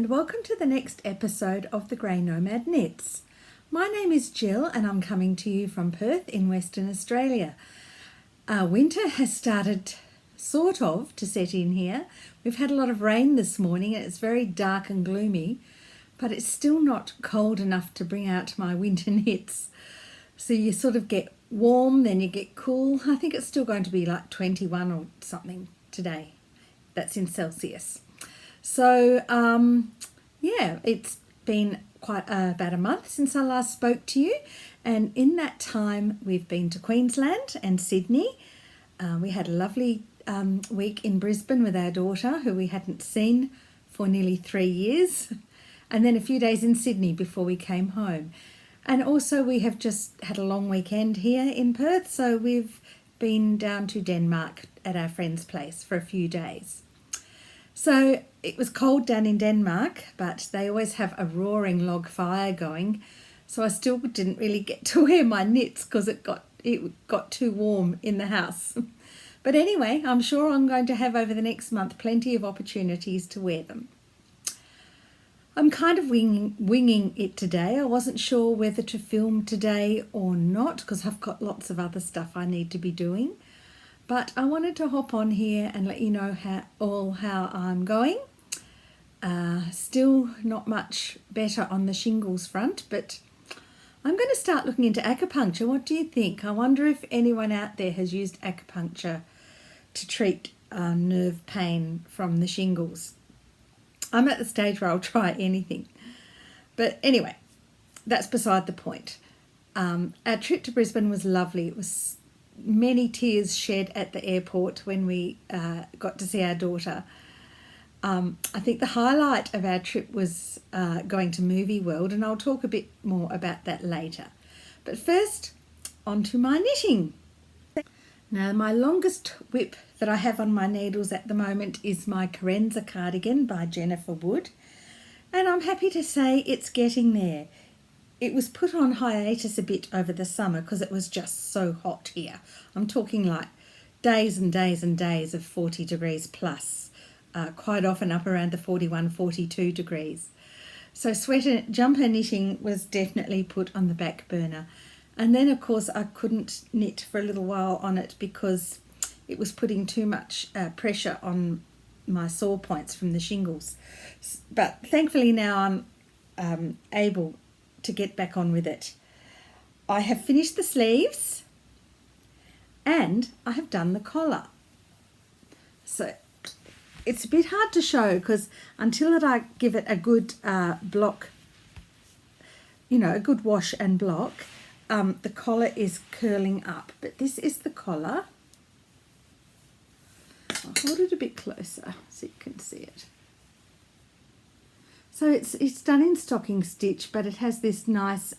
and welcome to the next episode of the Grey Nomad Knits. My name is Jill and I'm coming to you from Perth in Western Australia. Winter has started sort of to set in here. We've had a lot of rain this morning and it's very dark and gloomy, but it's still not cold enough to bring out my winter knits. So you sort of get warm, then you get cool. I think it's still going to be like 21 or something today. That's in Celsius. So, it's been quite about a month since I last spoke to you. And in that time, we've been to Queensland and Sydney. We had a lovely week in Brisbane with our daughter, who we hadn't seen for nearly 3 years. And then a few days in Sydney before we came home. And also we have just had a long weekend here in Perth. So we've been down to Denmark at our friend's place for a few days. So it was cold down in Denmark, but they always have a roaring log fire going. So I still didn't really get to wear my knits because it got too warm in the house. But anyway, I'm sure I'm going to have over the next month plenty of opportunities to wear them. I'm kind of winging it today. I wasn't sure whether to film today or not because I've got lots of other stuff I need to be doing. But I wanted to hop on here and let you know how I'm going. Still not much better on the shingles front, but I'm going to start looking into acupuncture. What do you think? I wonder if anyone out there has used acupuncture to treat nerve pain from the shingles. I'm at the stage where I'll try anything. But anyway, that's beside the point. Our trip to Brisbane was lovely. It was many tears shed at the airport when we got to see our daughter. I think the highlight of our trip was going to Movie World, and I'll talk a bit more about that later. But first, on to my knitting. Now, my longest whip that I have on my needles at the moment is my Kerenza cardigan by Jennifer Wood, and I'm happy to say it's getting there. It was put on hiatus a bit over the summer because it was just so hot here. I'm talking like days and days and days of 40 degrees plus, quite often up around the 41, 42 degrees. So sweater jumper knitting was definitely put on the back burner. And then, of course, I couldn't knit for a little while on it because it was putting too much pressure on my sore points from the shingles. But thankfully now I'm able to get back on with it. I have finished the sleeves and I have done the collar. So it's a bit hard to show because until I give it a good block, a good wash and block, the collar is curling up. But this is the collar. I'll hold it a bit closer so you can see it. So it's done in stocking stitch, but it has this nice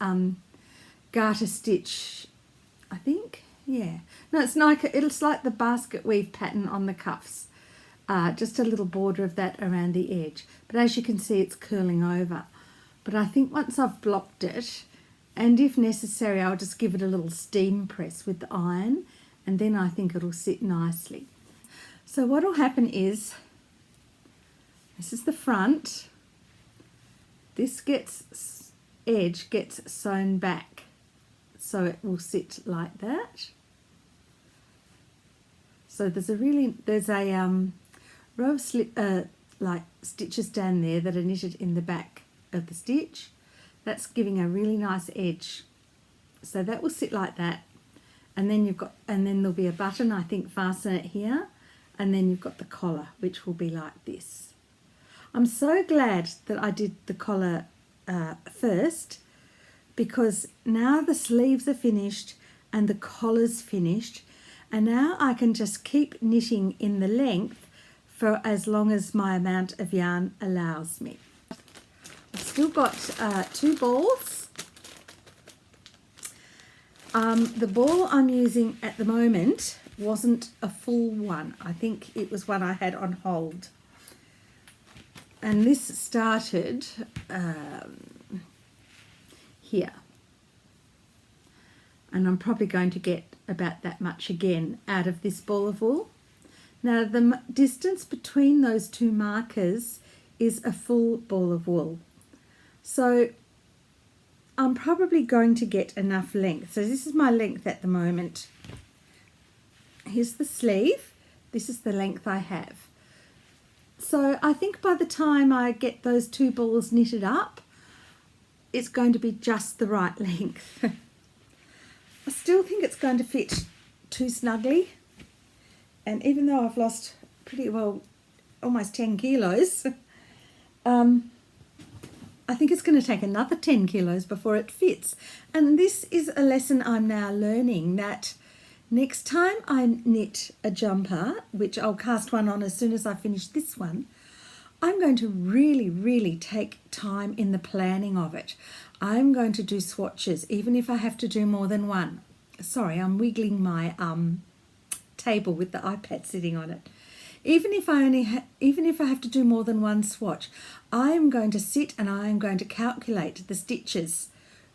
garter stitch, I think. Yeah. No, it's like the basket weave pattern on the cuffs. Just a little border of that around the edge. But as you can see, it's curling over. But I think once I've blocked it, and if necessary, I'll just give it a little steam press with the iron, and then I think it'll sit nicely. So what will happen is, this is the front. This edge gets sewn back, so it will sit like that. So there's a row of like stitches down there that are knitted in the back of the stitch. That's giving a really nice edge. So that will sit like that, and then there'll be a button, I think, fasten it here, and then you've got the collar, which will be like this. I'm so glad that I did the collar first, because now the sleeves are finished and the collar's finished, and now I can just keep knitting in the length for as long as my amount of yarn allows me. I've still got 2 balls. The ball I'm using at the moment wasn't a full one. I think it was one I had on hold. And this started here. And I'm probably going to get about that much again out of this ball of wool. Now the distance between those 2 markers is a full ball of wool. So I'm probably going to get enough length. So this is my length at the moment. Here's the sleeve. This is the length I have. So I think by the time I get those two balls knitted up, it's going to be just the right length. I still think it's going to fit too snugly. And even though I've lost pretty well almost 10 kilos, I think it's going to take another 10 kilos before it fits. And this is a lesson I'm now learning, that next time I knit a jumper, which I'll cast one on as soon as I finish this one, I'm going to really take time in the planning of it. I'm going to do swatches, even if I have to do more than one. Sorry, I'm wiggling my table with the iPad sitting on it. Even if I have to do more than one swatch, I am going to sit and I am going to calculate the stitches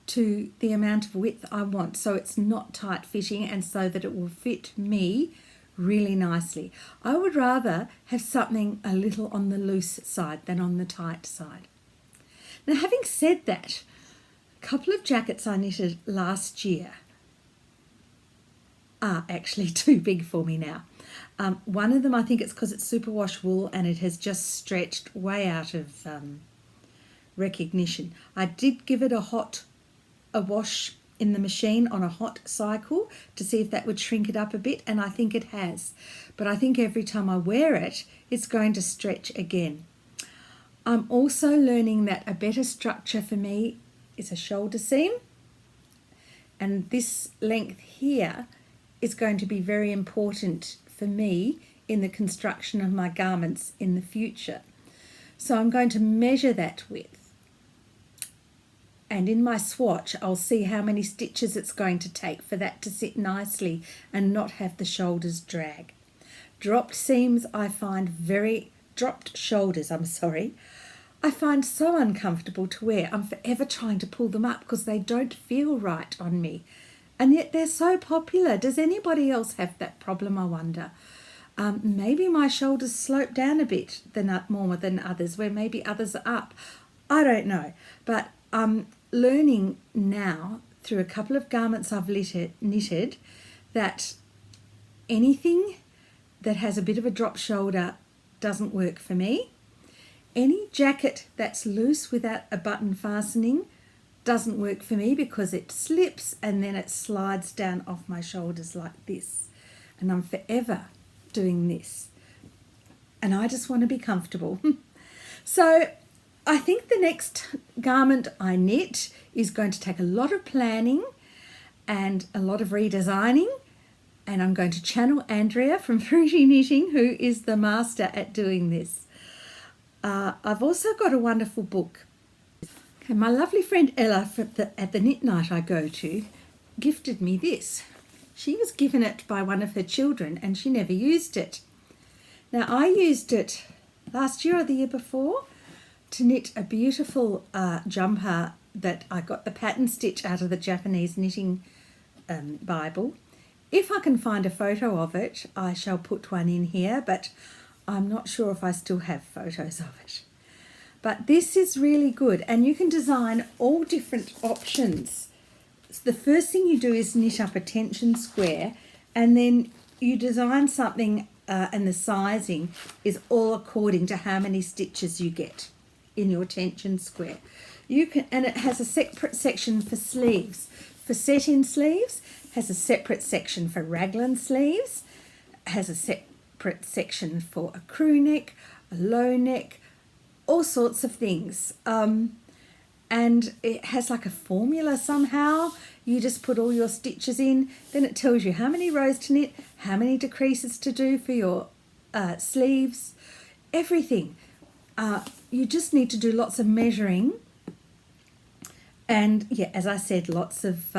to the amount of width I want, so it's not tight fitting and so that it will fit me really nicely. I would rather have something a little on the loose side than on the tight side. Now, having said that, a couple of jackets I knitted last year are actually too big for me now. One of them, I think it's because it's superwash wool and it has just stretched way out of recognition. I did give it a wash in the machine on a hot cycle to see if that would shrink it up a bit, and I think it has. But I think every time I wear it, it's going to stretch again. I'm also learning that a better structure for me is a shoulder seam, and this length here is going to be very important for me in the construction of my garments in the future. So I'm going to measure that width, and in my swatch I'll see how many stitches it's going to take for that to sit nicely and not have the shoulders drag. Dropped shoulders, I find so uncomfortable to wear. I'm forever trying to pull them up because they don't feel right on me. And yet they're so popular. Does anybody else have that problem, I wonder? Maybe my shoulders slope down a bit more than others, where maybe others are up. I don't know. But I'm learning now through a couple of garments I've knitted that anything that has a bit of a drop shoulder doesn't work for me. Any jacket that's loose without a button fastening doesn't work for me because it slips and then it slides down off my shoulders like this. And I'm forever doing this. And I just want to be comfortable. So I think the next garment I knit is going to take a lot of planning and a lot of redesigning. And I'm going to channel Andrea from Fruity Knitting, who is the master at doing this. I've also got a wonderful book. Okay, my lovely friend Ella at the knit night I go to gifted me this. She was given it by one of her children and she never used it. Now, I used it last year or the year before to knit a beautiful jumper that I got the pattern stitch out of the Japanese knitting Bible. If I can find a photo of it, I shall put one in here, but I'm not sure if I still have photos of it. But this is really good, and you can design all different options. So the first thing you do is knit up a tension square, and then you design something and the sizing is all according to how many stitches you get in your tension square. And it has a separate section for sleeves. For set-in sleeves, has a separate section for raglan sleeves, has a separate section for a crew neck, a low neck, all sorts of things. And it has like a formula somehow. You just put all your stitches in, then it tells you how many rows to knit, how many decreases to do for your sleeves, everything. You just need to do lots of measuring. And yeah, as I said, lots of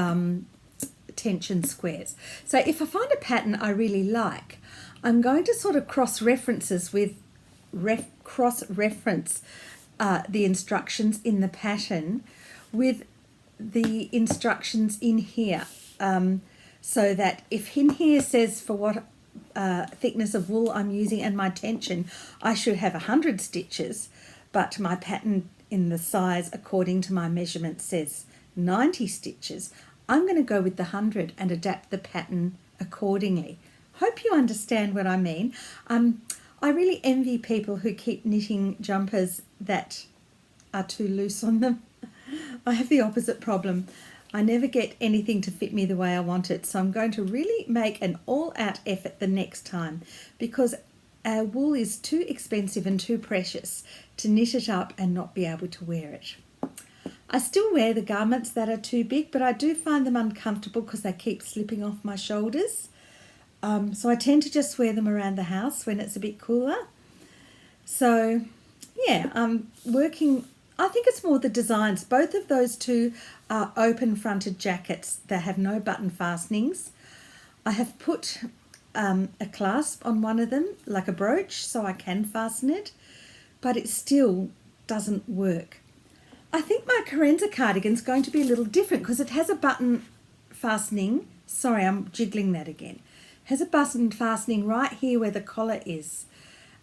tension squares. So if I find a pattern I really like, I'm going to sort of cross-reference the instructions in the pattern with the instructions in here, so that if in here says for what thickness of wool I'm using and my tension, I should have 100 stitches, but my pattern in the size according to my measurement says 90 stitches, I'm going to go with the 100 and adapt the pattern accordingly. Hope you understand what I mean. I really envy people who keep knitting jumpers that are too loose on them. I have the opposite problem. I never get anything to fit me the way I want it, so I'm going to really make an all-out effort the next time, because our wool is too expensive and too precious to knit it up and not be able to wear it. I still wear the garments that are too big, but I do find them uncomfortable because they keep slipping off my shoulders. So I tend to just wear them around the house when it's a bit cooler. So yeah, I'm working, I think it's more the designs. Both of those two are open fronted jackets that have no button fastenings. I have put a clasp on one of them, like a brooch, so I can fasten it, but it still doesn't work. I think my Kerenza cardigan's going to be a little different because it has a button fastening. Sorry, I'm jiggling that again. It has a button fastening right here where the collar is.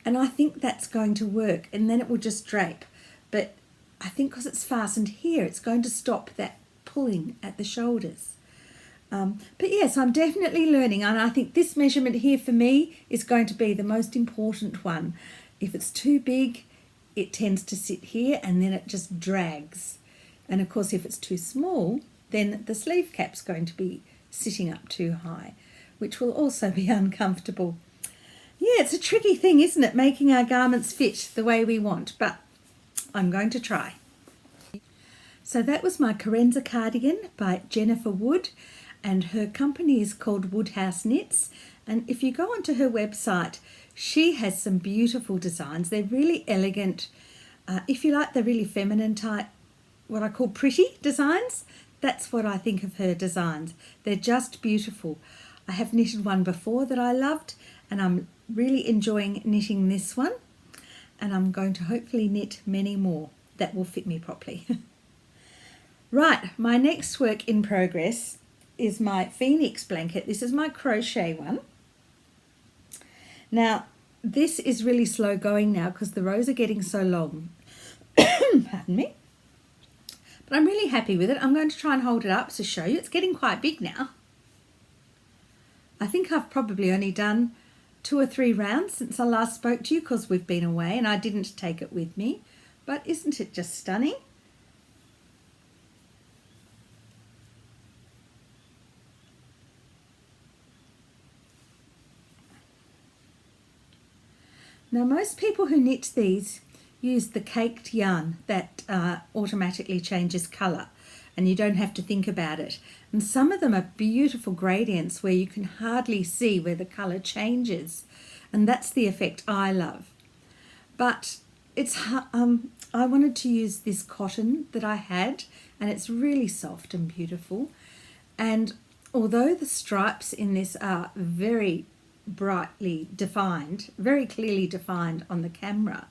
And I think that's going to work, and then it will just drape. But I think because it's fastened here, it's going to stop that pulling at the shoulders. But yes, I'm definitely learning, and I think this measurement here for me is going to be the most important one. If it's too big, it tends to sit here and then it just drags. And of course, if it's too small, then the sleeve cap's going to be sitting up too high, which will also be uncomfortable. Yeah, it's a tricky thing, isn't it, making our garments fit the way we want, but I'm going to try. So that was my Kerenza cardigan by Jennifer Wood, and her company is called Woodhouse Knits. And if you go onto her website, she has some beautiful designs. They're really elegant. If you like the really feminine type, what I call pretty designs, that's what I think of her designs. They're just beautiful. I have knitted one before that I loved, and I'm really enjoying knitting this one. And I'm going to hopefully knit many more that will fit me properly. Right, my next work in progress is my Phoenix blanket. This is my crochet one. Now, this is really slow going now because the rows are getting so long. Pardon me. But I'm really happy with it. I'm going to try and hold it up to show you. It's getting quite big now. I think I've probably only done 2 or 3 rounds since I last spoke to you because we've been away and I didn't take it with me. But isn't it just stunning? Now, most people who knit these use the caked yarn that automatically changes colour, and you don't have to think about it. And some of them are beautiful gradients where you can hardly see where the colour changes, and that's the effect I love. But it's I wanted to use this cotton that I had, and it's really soft and beautiful. And although the stripes in this are very brightly defined, very clearly defined on the camera,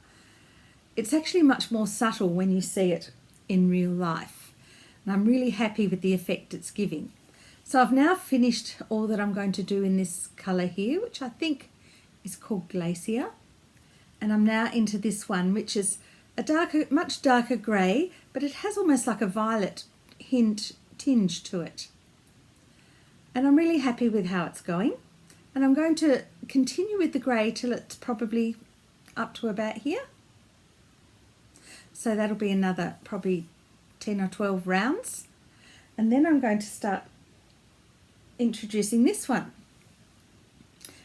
it's actually much more subtle when you see it in real life. And I'm really happy with the effect it's giving. So I've now finished all that I'm going to do in this colour here, which I think is called Glacier. And I'm now into this one, which is a darker, much darker grey, but it has almost like a violet tinge to it. And I'm really happy with how it's going. And I'm going to continue with the grey till it's probably up to about here. So that'll be another probably 10 or 12 rounds. And then I'm going to start introducing this one.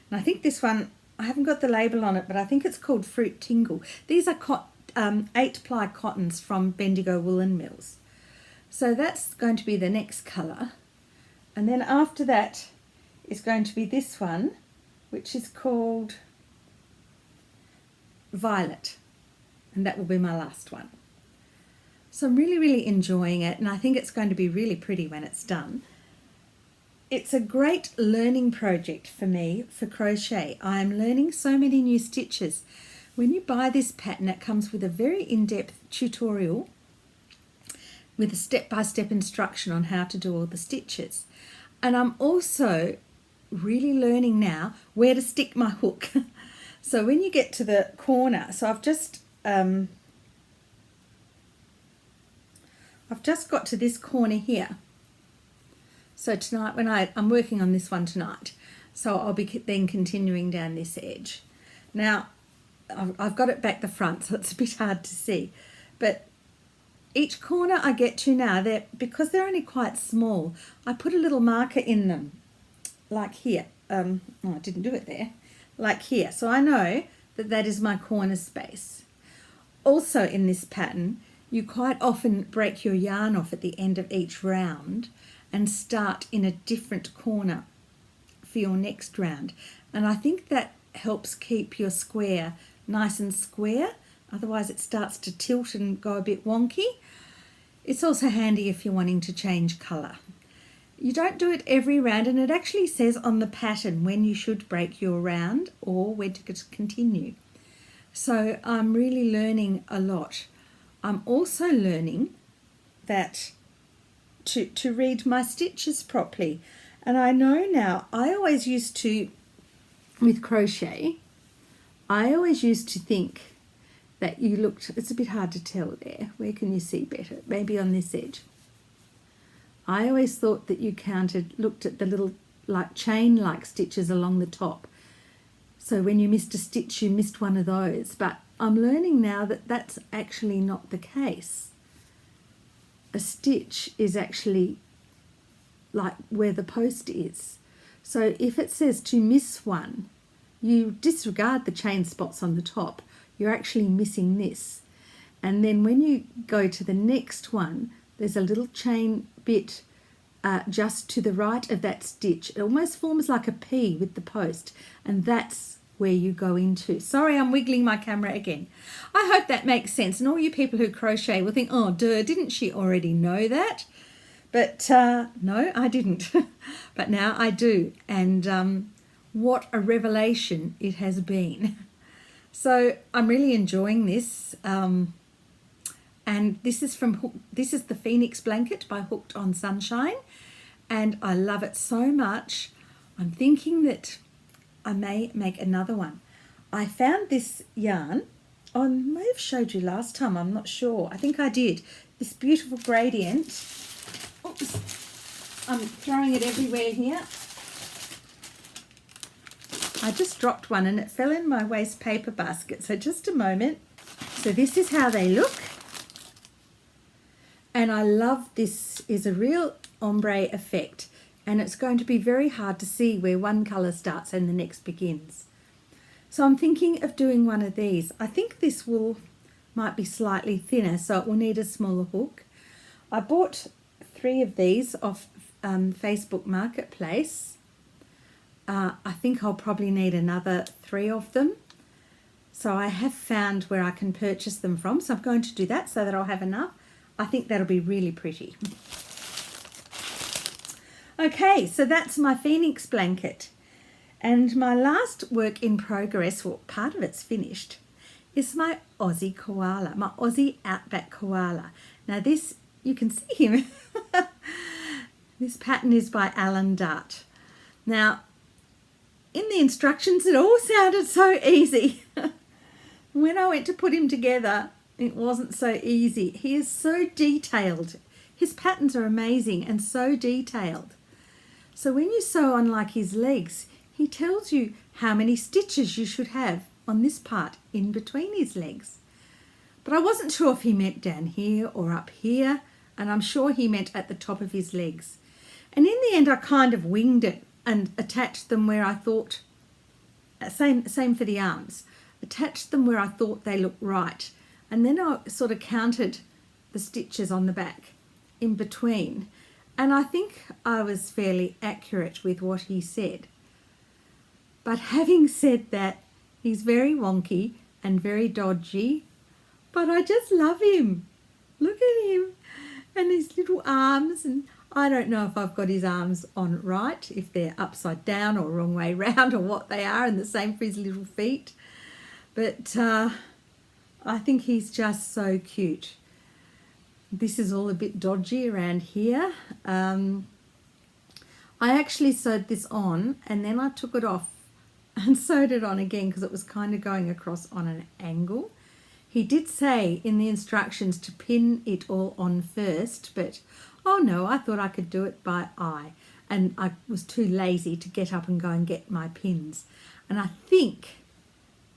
And I think this one, I haven't got the label on it, but I think it's called Fruit Tingle. These are 8-ply cottons from Bendigo Woolen Mills. So that's going to be the next colour. And then after that is going to be this one, which is called Violet, and that will be my last one. So I'm really enjoying it, and I think it's going to be really pretty when it's done. It's a great learning project for me for crochet. I am learning so many new stitches. When you buy this pattern, it comes with a very in-depth tutorial with a step-by-step instruction on how to do all the stitches. And I'm also really learning now where to stick my hook. So when you get to the corner, so I've just I've just got to this corner here. So tonight, when I'm working on this one tonight, so I'll be then continuing down this edge. Now, I've got it back the front, so it's a bit hard to see. But each corner I get to now, because they're only quite small, I put a little marker in them, like here. Oh, I didn't do it there. Like here. So I know that that is my corner space. Also in this pattern, you quite often break your yarn off at the end of each round and start in a different corner for your next round. And I think that helps keep your square nice and square. Otherwise it starts to tilt and go a bit wonky. It's also handy if you're wanting to change colour. You don't do it every round, and it actually says on the pattern when you should break your round or when to continue. So I'm really learning a lot. I'm also learning that to read my stitches properly. And I know now, I always used to, with crochet, I always used to think that you looked, it's a bit hard to tell there. Where can you see better? Maybe on this edge. I always thought that you looked at the little like chain-like stitches along the top. So when you missed a stitch, you missed one of those. But I'm learning now that that's actually not the case. A stitch is actually like where the post is. So if it says to miss one, you disregard the chain spots on the top. You're actually missing this. And then when you go to the next one, there's a little chain bit just to the right of that stitch. It almost forms like a P with the post, and that's where you go into. Sorry, I'm wiggling my camera again. I hope that makes sense. And all you people who crochet will think, oh, duh, didn't she already know that? But no, I didn't. But now I do. And what a revelation it has been. So I'm really enjoying this. And this is this is the Phoenix blanket by Hooked on Sunshine. And I love it so much. I'm thinking that I may make another one. I found this yarn. I may have showed you last time, I'm not sure. I think I did. This beautiful gradient. Oops, I'm throwing it everywhere here. I just dropped one and it fell in my waste paper basket. So just a moment. So this is how they look. And I love this is a real ombre effect. And it's going to be very hard to see where one colour starts and the next begins. So I'm thinking of doing one of these. I think this might be slightly thinner, so it will need a smaller hook. I bought 3 of these off Facebook Marketplace. I think I'll probably need another 3 of them. So I have found where I can purchase them from. So I'm going to do that so that I'll have enough. I think that'll be really pretty. Okay, so that's my Phoenix blanket. And my last work in progress, well, part of it's finished, is my Aussie Koala, my Aussie Outback Koala. Now this, you can see him. This pattern is by Alan Dart. Now, in the instructions, it all sounded so easy. When I went to put him together, it wasn't so easy. He is so detailed. His patterns are amazing and so detailed. So when you sew on like his legs, he tells you how many stitches you should have on this part in between his legs. But I wasn't sure if he meant down here or up here, and I'm sure he meant at the top of his legs. And in the end, I kind of winged it and attached them where I thought, same for the arms, attached them where I thought they looked right. And then I sort of counted the stitches on the back in between. And I think I was fairly accurate with what he said. But having said that, he's very wonky and very dodgy, but I just love him. Look at him and his little arms, and I don't know if I've got his arms on right, if they're upside down or wrong way round or what they are, and the same for his little feet. But I think he's just so cute. This is all a bit dodgy around here. I actually sewed this on and then I took it off and sewed it on again because it was kind of going across on an angle. He did say in the instructions to pin it all on first, but oh no, I thought I could do it by eye. And I was too lazy to get up and go and get my pins. And I think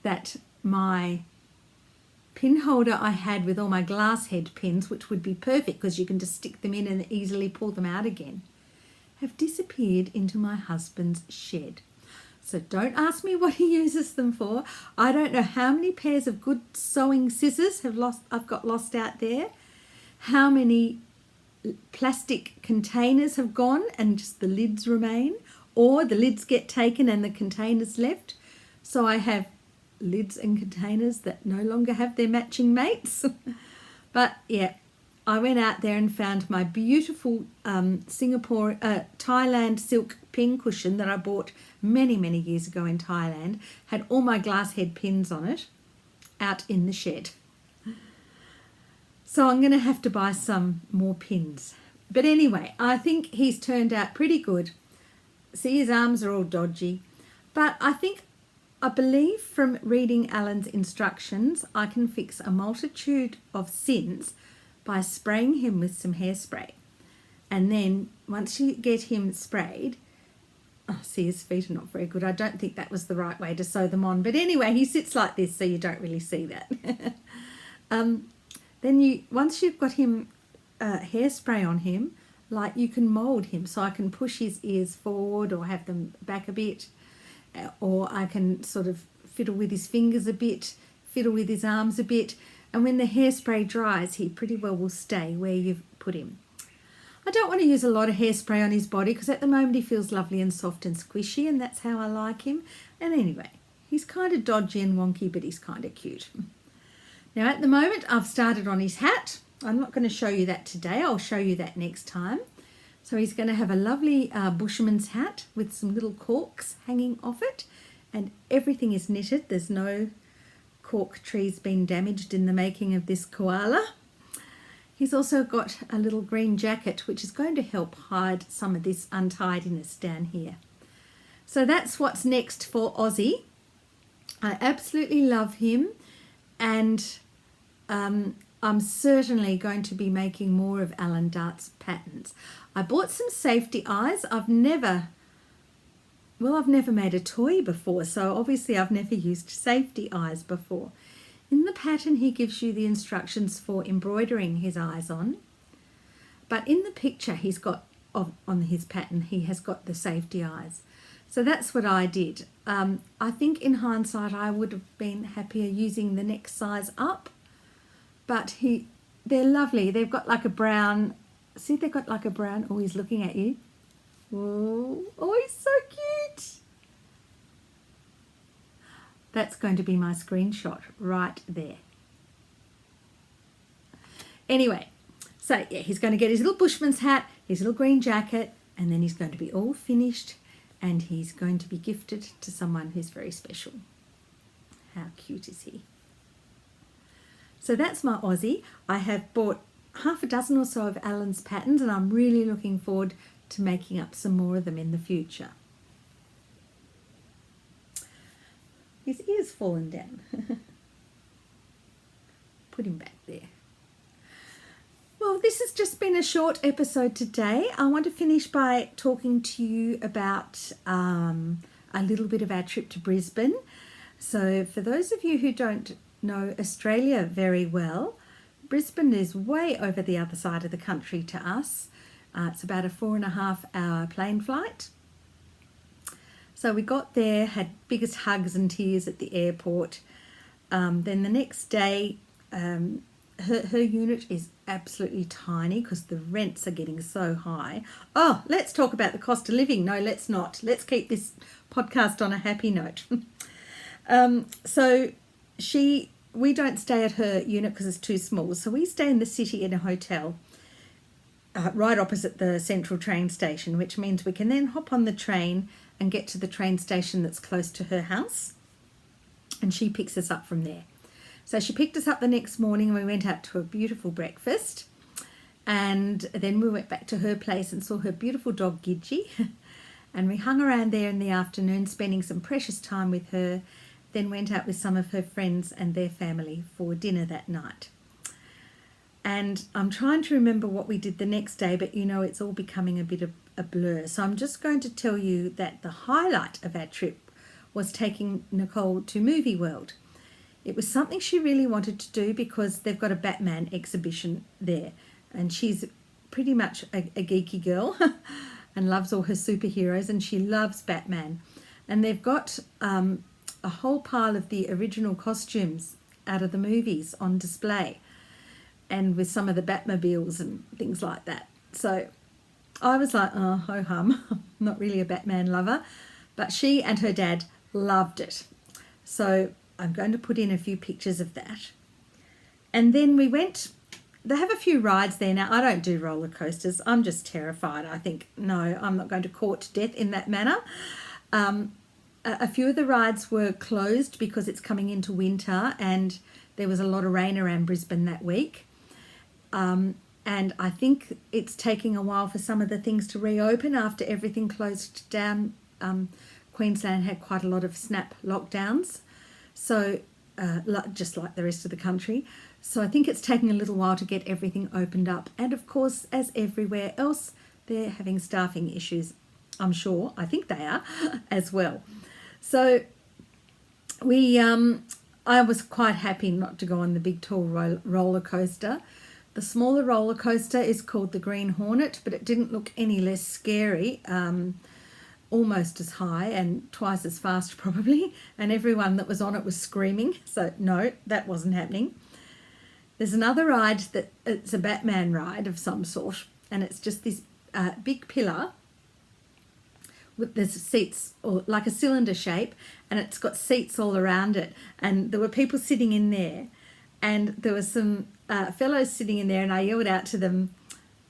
that my pin holder I had with all my glass head pins, which would be perfect because you can just stick them in and easily pull them out again, have disappeared into my husband's shed. So don't ask me what he uses them for. I don't know how many pairs of good sewing scissors I've got lost out there, how many plastic containers have gone and just the lids remain, or the lids get taken and the containers left. So I have lids and containers that no longer have their matching mates. But yeah, I went out there and found my beautiful Thailand silk pin cushion that I bought many, many years ago in Thailand. Had all my glass head pins on it out in the shed. So I'm going to have to buy some more pins. But anyway, I think he's turned out pretty good. See, his arms are all dodgy. But I believe from reading Alan's instructions, I can fix a multitude of sins by spraying him with some hairspray. And then once you get him sprayed, oh, see, his feet are not very good. I don't think that was the right way to sew them on. But anyway, he sits like this, so you don't really see that. Then once you've got him hairspray on him, like you can mould him. So I can push his ears forward or have them back a bit, or I can sort of fiddle with his fingers a bit, fiddle with his arms a bit. And when the hairspray dries, he pretty well will stay where you've put him. I don't want to use a lot of hairspray on his body because at the moment he feels lovely and soft and squishy, and that's how I like him. And anyway, he's kind of dodgy and wonky, but he's kind of cute. Now at the moment I've started on his hat. I'm not going to show you that today. I'll show you that next time. So he's going to have a lovely bushman's hat with some little corks hanging off it, and everything is knitted. There's no cork trees been damaged in the making of this koala. He's also got a little green jacket which is going to help hide some of this untidiness down here. So that's what's next for Aussie. I absolutely love him, and I'm certainly going to be making more of Alan Dart's patterns. I bought some safety eyes. I've never made a toy before, so obviously I've never used safety eyes before. In the pattern he gives you the instructions for embroidering his eyes on, but in the picture he's got on his pattern he has got the safety eyes. So that's what I did. I think in hindsight I would have been happier using the next size up, but they're lovely. They've got like a brown, see, they've got like a brown, oh, he's looking at you. Oh, he's so cute. That's going to be my screenshot right there. Anyway, so yeah, he's going to get his little bushman's hat, his little green jacket, and then he's going to be all finished and he's going to be gifted to someone who's very special. How cute is he? So that's my Aussie. I have bought half a dozen or so of Alan's patterns, and I'm really looking forward to making up some more of them in the future. His ear's fallen down. Put him back there. Well, this has just been a short episode today. I want to finish by talking to you about a little bit of our trip to Brisbane. So for those of you who don't know Australia very well, Brisbane is way over the other side of the country to us. It's about a 4.5-hour plane flight. So we got there, had biggest hugs and tears at the airport. Then the next day, her unit is absolutely tiny because the rents are getting so high. Oh, let's talk about the cost of living. No, let's not. Let's keep this podcast on a happy note. We don't stay at her unit because it's too small. So we stay in the city in a hotel right opposite the central train station, which means we can then hop on the train and get to the train station that's close to her house. And she picks us up from there. So she picked us up the next morning and we went out to a beautiful breakfast. And then we went back to her place and saw her beautiful dog Gidgee. And we hung around there in the afternoon, spending some precious time with her. then went out with some of her friends and their family for dinner that night. And I'm trying to remember what we did the next day, but you know, it's all becoming a bit of a blur. So I'm just going to tell you that the highlight of our trip was taking Nicole to Movie World. It was something she really wanted to do because they've got a Batman exhibition there, and she's pretty much a geeky girl and loves all her superheroes, and she loves Batman. And they've got a whole pile of the original costumes out of the movies on display, and with some of the Batmobiles and things like that. So I was like, oh, ho hum, I'm not really a Batman lover, but she and her dad loved it. So I'm going to put in a few pictures of that. And then we went, they have a few rides there. Now, I don't do roller coasters. I'm just terrified. I think, no, I'm not going to court death in that manner. A few of the rides were closed because it's coming into winter and there was a lot of rain around Brisbane that week. And I think it's taking a while for some of the things to reopen after everything closed down. Queensland had quite a lot of snap lockdowns, so just like the rest of the country. So I think it's taking a little while to get everything opened up. And of course, as everywhere else, they're having staffing issues. I'm sure, I think they are as well. So I was quite happy not to go on the big tall roller coaster. The smaller roller coaster is called the Green Hornet, but it didn't look any less scary, almost as high and twice as fast probably, and everyone that was on it was screaming. So no, that wasn't happening. There's another ride that it's a Batman ride of some sort, and it's just this big pillar with the seats, or like a cylinder shape, and it's got seats all around it, and there were people sitting in there, and there were some fellows sitting in there, and I yelled out to them,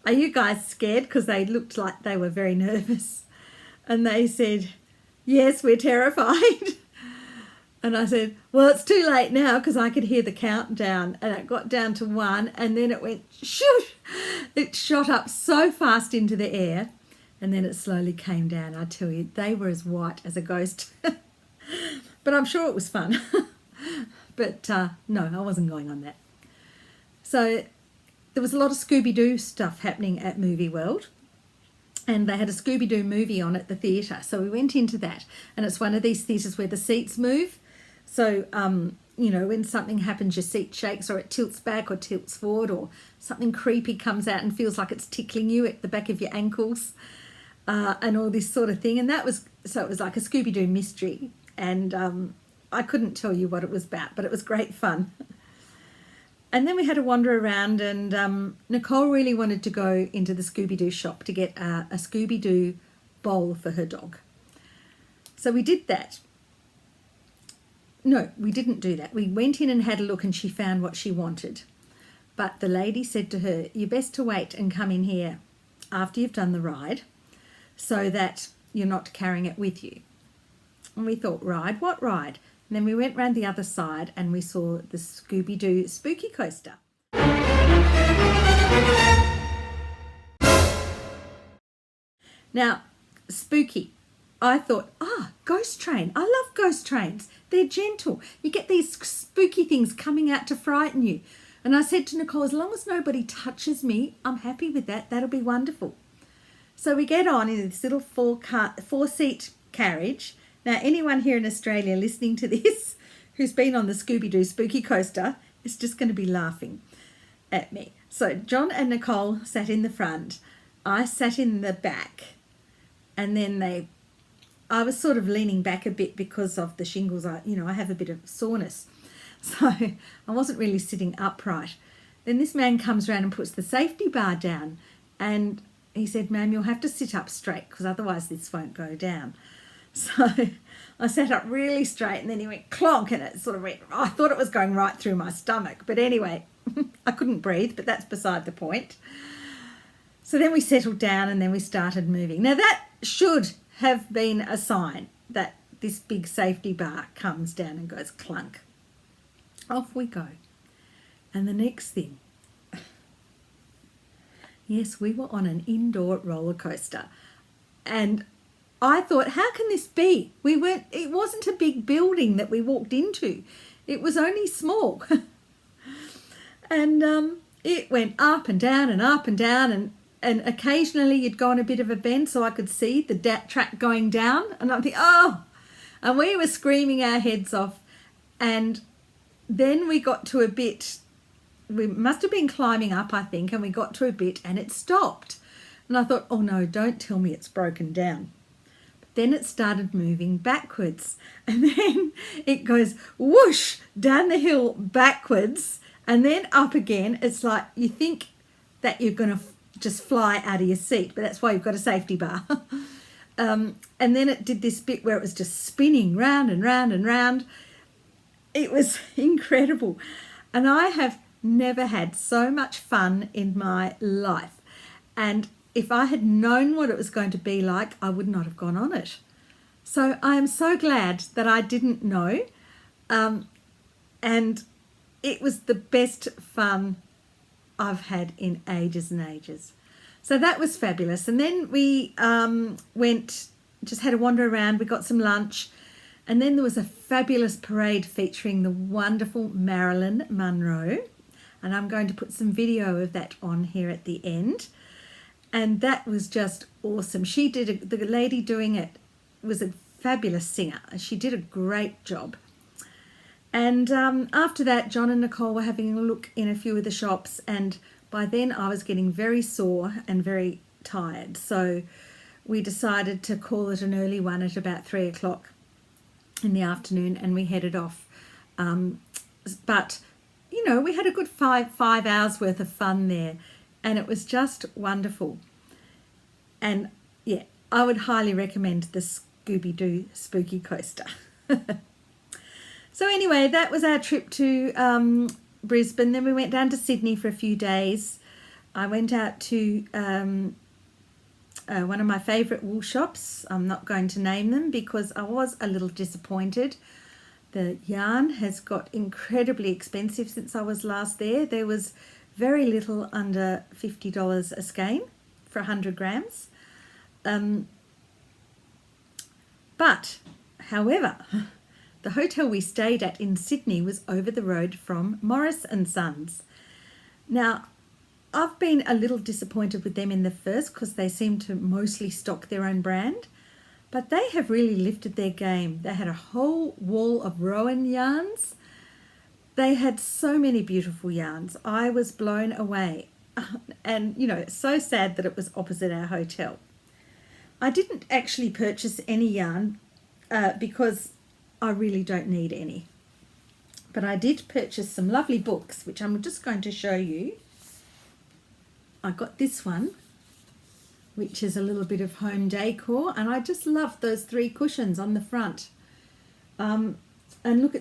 "Are you guys scared?" Because they looked like they were very nervous, and they said, "Yes, we're terrified." And I said, "Well, it's too late now," because I could hear the countdown, and it got down to 1, and then it went shoot. It shot up so fast into the air, and then it slowly came down. I tell you, they were as white as a ghost. But I'm sure it was fun. But no, I wasn't going on that. So there was a lot of Scooby-Doo stuff happening at Movie World, and they had a Scooby-Doo movie on at the theatre. So we went into that, and it's one of these theatres where the seats move. So, you know, when something happens, your seat shakes, or it tilts back or tilts forward, or something creepy comes out and feels like it's tickling you at the back of your ankles, and all this sort of thing. And that was, so it was like a Scooby-Doo mystery, and I couldn't tell you what it was about, but it was great fun. And then we had a wander around, and Nicole really wanted to go into the Scooby-Doo shop to get a Scooby-Doo bowl for her dog. So we did that. No, we didn't do that. We went in and had a look, and she found what she wanted. But the lady said to her, "You're best to wait and come in here after you've done the ride so that you're not carrying it with you." And we thought, ride? What ride? And then we went round the other side and we saw the Scooby-Doo spooky coaster. Now, spooky. I thought, ghost train. I love ghost trains. They're gentle. You get these spooky things coming out to frighten you. And I said to Nicole, as long as nobody touches me, I'm happy with that. That'll be wonderful. So we get on in this little four-seat carriage. Now, anyone here in Australia listening to this who's been on the Scooby-Doo spooky coaster is just going to be laughing at me. So John and Nicole sat in the front. I sat in the back. And then I was sort of leaning back a bit because of the shingles. I have a bit of soreness. So I wasn't really sitting upright. Then this man comes around and puts the safety bar down. And he said, "Ma'am, you'll have to sit up straight because otherwise this won't go down." So I sat up really straight, and then he went clonk, and it sort of went, I thought it was going right through my stomach. But anyway, I couldn't breathe, but that's beside the point. So then we settled down, and then we started moving. Now that should have been a sign that this big safety bar comes down and goes clunk. Off we go. And the next thing, yes, we were on an indoor roller coaster, and I thought, how can this be? It wasn't a big building that we walked into. It was only small. And it went up and down and up and down, and occasionally you'd go on a bit of a bend so I could see the track going down, and I'd think, oh, and we were screaming our heads off. And then we got to a bit, we must have been climbing up, I think, and we got to a bit and it stopped. And I thought, oh no, don't tell me it's broken down. But then it started moving backwards, and then it goes whoosh down the hill backwards and then up again. It's like you think that you're going to just fly out of your seat, but that's why you've got a safety bar. And then it did this bit where it was just spinning round and round and round. It was incredible. And I have never had so much fun in my life. And if I had known what it was going to be like, I would not have gone on it. So I am so glad that I didn't know. And it was the best fun I've had in ages and ages. So that was fabulous. And then we just had a wander around. We got some lunch. And then there was a fabulous parade featuring the wonderful Marilyn Monroe. And I'm going to put some video of that on here at the end. And that was just awesome. The lady doing it was a fabulous singer. She did a great job. And after that, John and Nicole were having a look in a few of the shops. And by then I was getting very sore and very tired. So we decided to call it an early one at about 3 o'clock in the afternoon, and we headed off. But, you know, we had a good five hours worth of fun there, and it was just wonderful. And, yeah, I would highly recommend the Scooby-Doo Spooky Coaster. So anyway, that was our trip to Brisbane. Then we went down to Sydney for a few days. I went out to one of my favourite wool shops. I'm not going to name them because I was a little disappointed. The yarn has got incredibly expensive since I was last there. There was very little under $50 a skein for 100 grams. But, however, the hotel we stayed at in Sydney was over the road from Morris & Sons. Now, I've been a little disappointed with them in the first because they seem to mostly stock their own brand, but they have really lifted their game. They had a whole wall of Rowan yarns. They had so many beautiful yarns. I was blown away. And, you know, it's so sad that it was opposite our hotel. I didn't actually purchase any yarn because I really don't need any. But I did purchase some lovely books, which I'm just going to show you. I got this one, which is a little bit of home decor, and I just love those 3 cushions on the front. And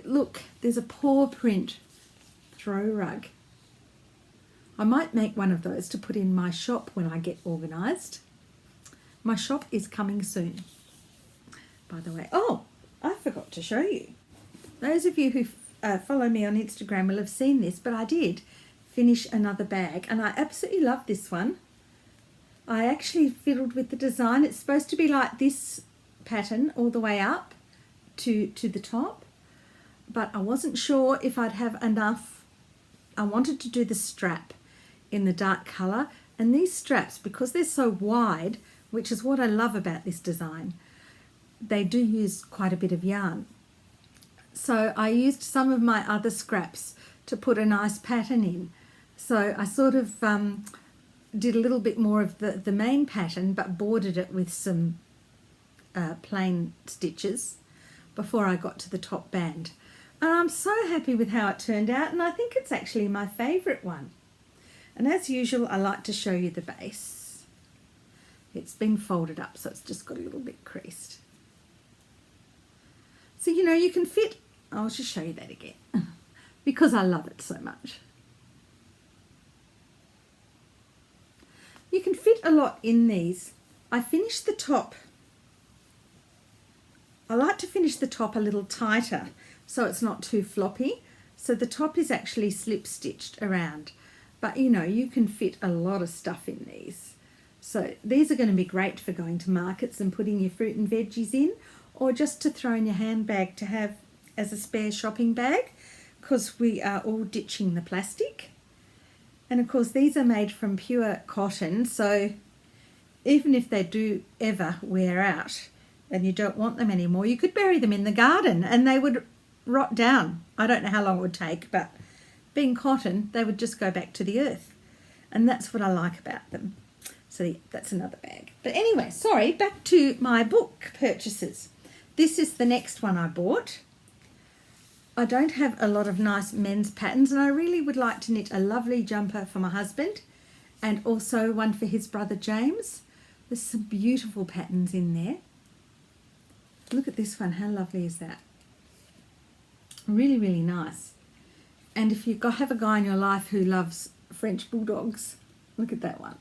look, there's a paw print throw rug. I might make one of those to put in my shop when I get organised. My shop is coming soon, by the way. Oh, I forgot to show you. Those of you who follow me on Instagram will have seen this, but I did finish another bag, and I absolutely love this one. I actually fiddled with the design. It's supposed to be like this pattern all the way up to the top, but I wasn't sure if I'd have enough. I wanted to do the strap in the dark colour, and these straps, because they're so wide, which is what I love about this design, they do use quite a bit of yarn. So I used some of my other scraps to put a nice pattern in. So I sort of did a little bit more of the main pattern, but bordered it with some plain stitches before I got to the top band. And I'm so happy with how it turned out, and I think it's actually my favourite one. And as usual, I like to show you the base. It's been folded up, so it's just got a little bit creased. So, you know, you can fit, I'll just show you that again, because I love it so much. You can fit a lot in these. I finished the top. I like to finish the top a little tighter so it's not too floppy. So the top is actually slip stitched around. But, you know, you can fit a lot of stuff in these. So these are going to be great for going to markets and putting your fruit and veggies in, or just to throw in your handbag to have as a spare shopping bag, because we are all ditching the plastic. And of course these are made from pure cotton, so even if they do ever wear out and you don't want them anymore, you could bury them in the garden and they would rot down. I don't know how long it would take, but being cotton, they would just go back to the earth. And that's what I like about them. So that's another bag. But anyway, sorry, back to my book purchases. This is the next one I bought. I don't have a lot of nice men's patterns, and I really would like to knit a lovely jumper for my husband and also one for his brother James. There's some beautiful patterns in there. Look at this one. How lovely is that? Really, really nice. And if you have a guy in your life who loves French Bulldogs, look at that one.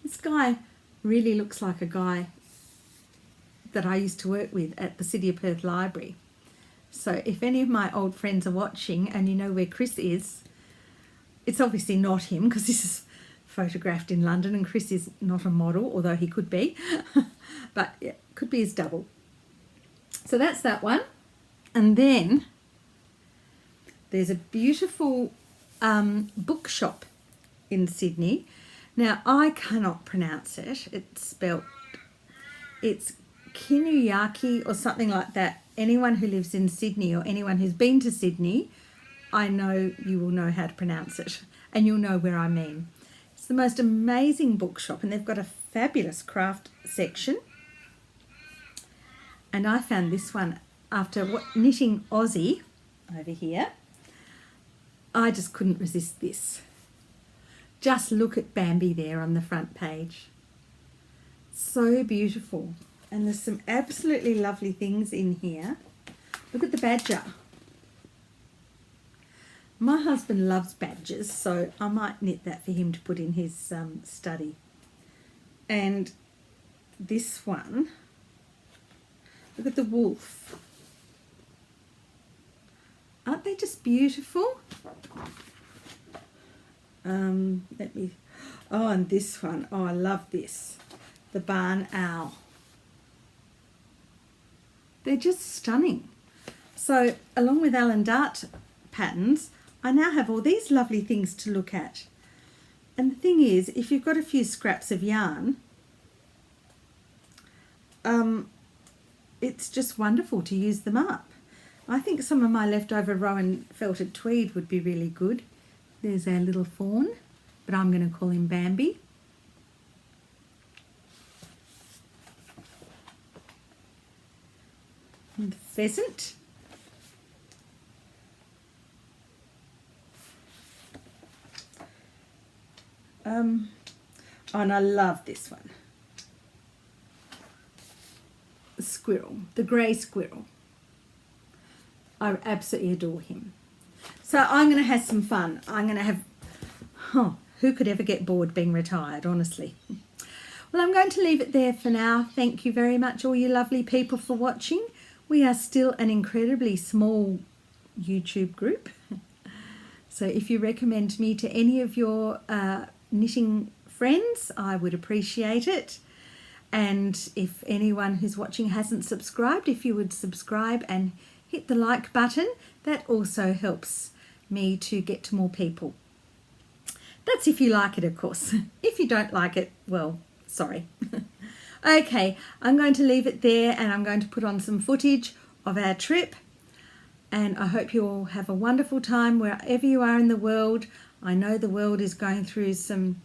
This guy really looks like a guy that I used to work with at the City of Perth Library. So if any of my old friends are watching and you know where Chris is, it's obviously not him because this is photographed in London and Chris is not a model, although he could be, but yeah, could be his double. So that's that one. And then there's a beautiful bookshop in Sydney. Now I cannot pronounce it. It's Kinuyaki or something like that. Anyone who lives in Sydney or anyone who's been to Sydney, I know you will know how to pronounce it and you'll know where I mean. It's the most amazing bookshop and they've got a fabulous craft section. And I found this one after knitting Aussie over here. I just couldn't resist this. Just look at Bambi there on the front page. So beautiful. And there's some absolutely lovely things in here. Look at the badger. My husband loves badgers, so I might knit that for him to put in his study. And this one, look at the wolf. Aren't they just beautiful? And this one. Oh, I love this. The barn owl. They're just stunning. So along with Alan Dart patterns, I now have all these lovely things to look at. And the thing is, if you've got a few scraps of yarn, it's just wonderful to use them up. I think some of my leftover Rowan felted tweed would be really good. There's our little fawn, but I'm going to call him Bambi. And the pheasant. And I love this one. The squirrel, the grey squirrel. I absolutely adore him. So I'm going to have some fun. I'm going to have, who could ever get bored being retired, honestly? Well, I'm going to leave it there for now. Thank you very much, all you lovely people, for watching. We are still an incredibly small YouTube group. So if you recommend me to any of your knitting friends, I would appreciate it. And if anyone who's watching hasn't subscribed, if you would subscribe and hit the like button, that also helps me to get to more people. That's if you like it, of course. If you don't like it, well, sorry. Okay, I'm going to leave it there and I'm going to put on some footage of our trip. And I hope you all have a wonderful time wherever you are in the world. I know the world is going through some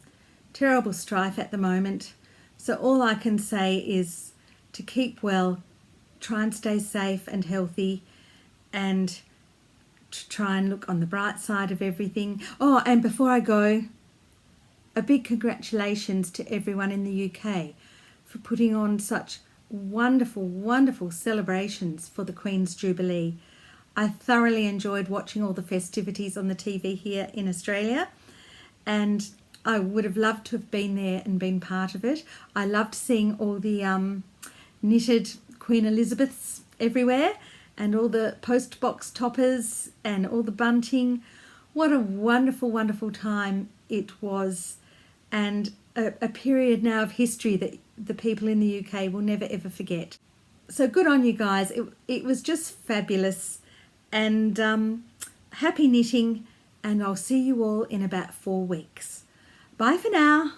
terrible strife at the moment. So all I can say is to keep well, try and stay safe and healthy, and to try and look on the bright side of everything. Oh, and before I go, a big congratulations to everyone in the UK for putting on such wonderful, wonderful celebrations for the Queen's Jubilee. I thoroughly enjoyed watching all the festivities on the TV here in Australia, and I would have loved to have been there and been part of it. I loved seeing all the knitted Queen Elizabeths everywhere and all the post box toppers and all the bunting. What a wonderful, wonderful time it was. and a period now of history that the people in the UK will never ever forget. So good on you guys. It was just fabulous, and happy knitting, and I'll see you all in about 4 weeks. Bye for now.